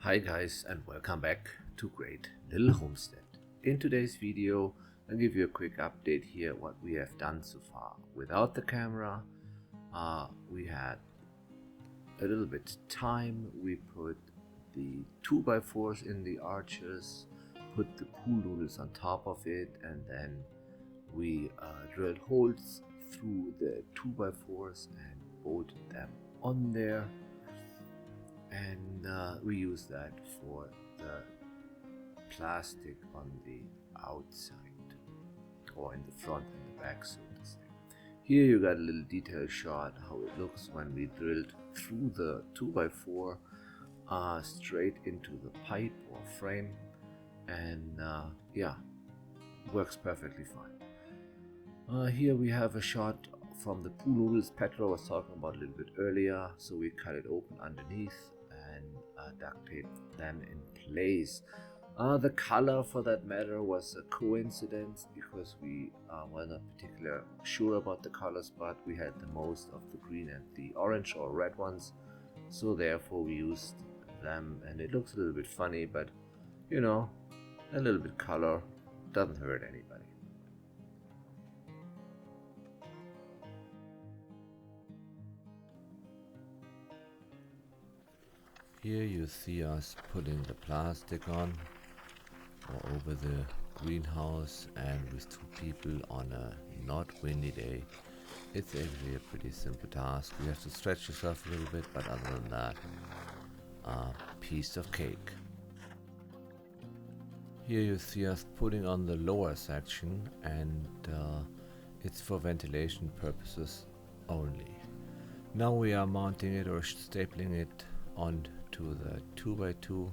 Hi guys, and welcome back to Great Little Homestead. In today's video I'll give you a quick update here what we have done so far. Without the camera, we had a little bit time. We put the 2x4s in the arches, put the pool noodles on top of it, and then we drilled holes through the 2x4s and bolted them on there, and we use that for the plastic on the outside, or in the front and the back, so to say. Here you got a little detailed shot how it looks when we drilled through the 2x4 straight into the pipe or frame, and yeah, works perfectly fine. Here we have a shot from the pool noodles Petra was talking about a little bit earlier. So we cut it open underneath and duct taped them in place. The color, for that matter, was a coincidence because we were not particularly sure about the colors, but we had the most of the green and the orange or red ones, so therefore we used them, and it looks a little bit funny, but you know, a little bit color doesn't hurt anybody. Here you see us putting the plastic on or over the greenhouse, and with two people on a not windy day. It's actually a pretty simple task. You have to stretch yourself a little bit, but other than that, piece of cake. Here you see us putting on the lower section, and it's for ventilation purposes only. Now we are mounting it or stapling it onto the 2x2,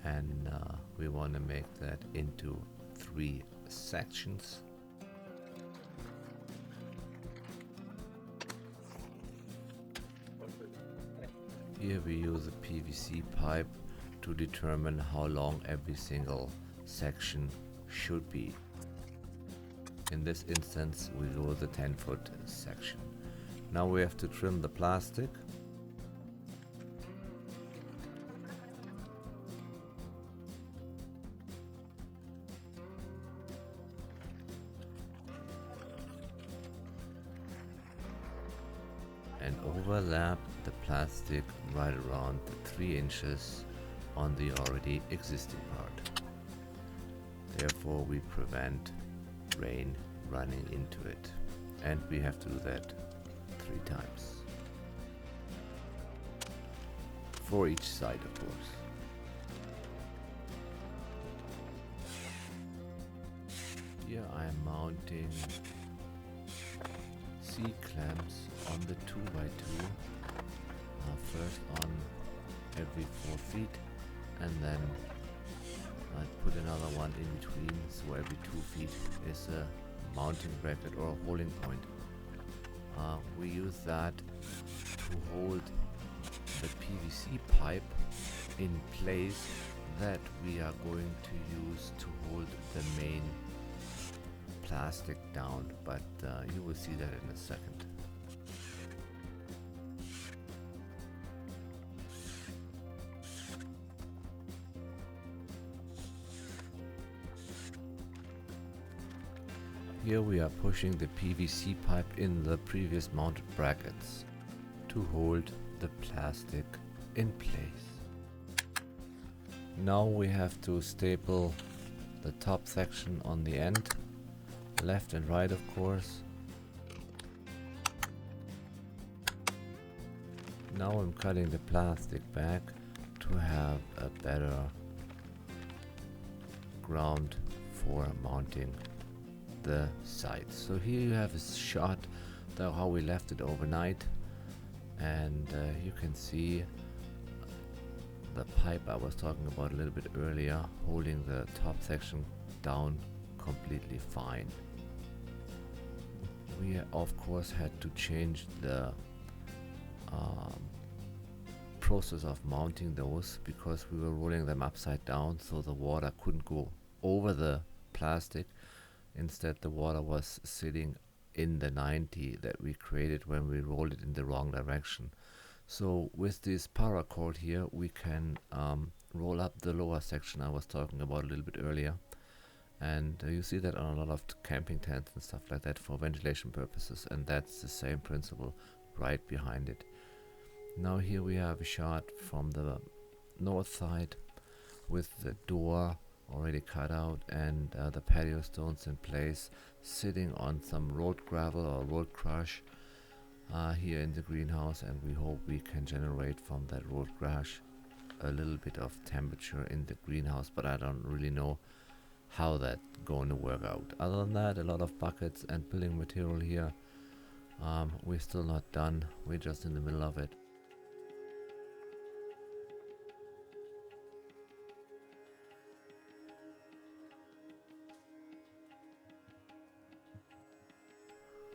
and we want to make that into 3 sections. Here we use a PVC pipe to determine how long every single section should be. In this instance we go the 10-foot section. Now we have to trim the plastic. And overlap the plastic right around the 3 inches on the already existing part. Therefore we prevent rain running into it, and we have to do that 3 times. For each side, of course. Here I am mounting C-clamps on the 2x2, first on every 4 feet, and then I put another one in between, so every 2 feet is a mounting bracket or a holding point. We use that to hold the PVC pipe in place that we are going to use to hold the main plastic down, but you will see that in a second. Here we are pushing the PVC pipe in the previous mounted brackets to hold the plastic in place. Now we have to staple the top section on the end, left and right of course. Now I'm cutting the plastic back to have a better ground for mounting the sides. So here you have a shot of how we left it overnight, and you can see the pipe I was talking about a little bit earlier holding the top section down completely fine. We of course had to change the process of mounting those because we were rolling them upside down, so the water couldn't go over the plastic. Instead the water was sitting in the 90 that we created when we rolled it in the wrong direction. So with this paracord here, we can roll up the lower section I was talking about a little bit earlier. And you see that on a lot of camping tents and stuff like that for ventilation purposes, and that's the same principle right behind it. Now here we have a shot from the north side with the door already cut out and the patio stones in place, sitting on some road gravel or road crush here in the greenhouse, and we hope we can generate from that road crush a little bit of temperature in the greenhouse, but I don't really know how that's going to work out. Other than that, a lot of buckets and building material here. We're still not done, we're just in the middle of it.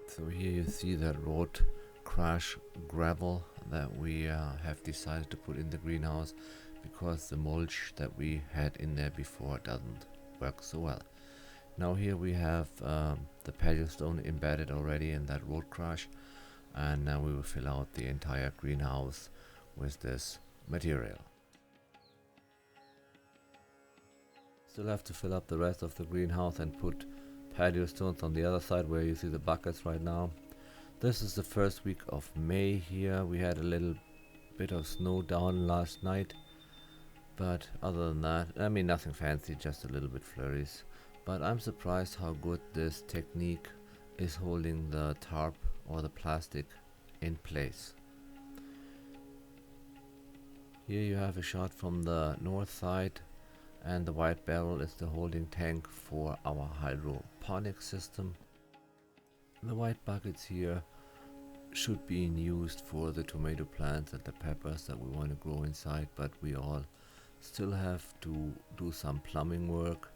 So here you see that road crush gravel that we have decided to put in the greenhouse because the mulch that we had in there before doesn't work so well. Now here we have the patio stone embedded already in that road crush, and now we will fill out the entire greenhouse with this material. Still have to fill up the rest of the greenhouse and put patio stones on the other side where you see the buckets right now. This is the first week of May here. We had a little bit of snow down last night, but other than that, I mean, nothing fancy, just a little bit flurries. But I'm surprised how good this technique is holding the tarp or the plastic in place. Here you have a shot from the north side, and the white barrel is the holding tank for our hydroponic system. The white buckets here should be used for the tomato plants and the peppers that we want to grow inside, but we all still have to do some plumbing work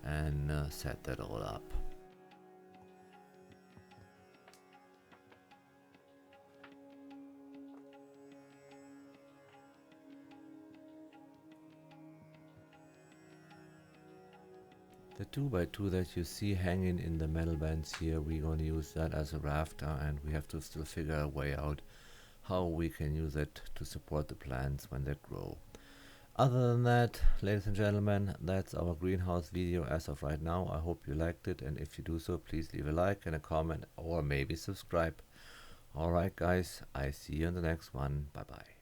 and set that all up. The 2x2 that you see hanging in the metal bands here, we're going to use that as a rafter, and we have to still figure a way out how we can use it to support the plants when they grow. Other than that, ladies and gentlemen, that's our greenhouse video as of right now. I hope you liked it, and if you do so, please leave a like and a comment, or maybe subscribe. Alright guys, I see you in the next one. Bye bye.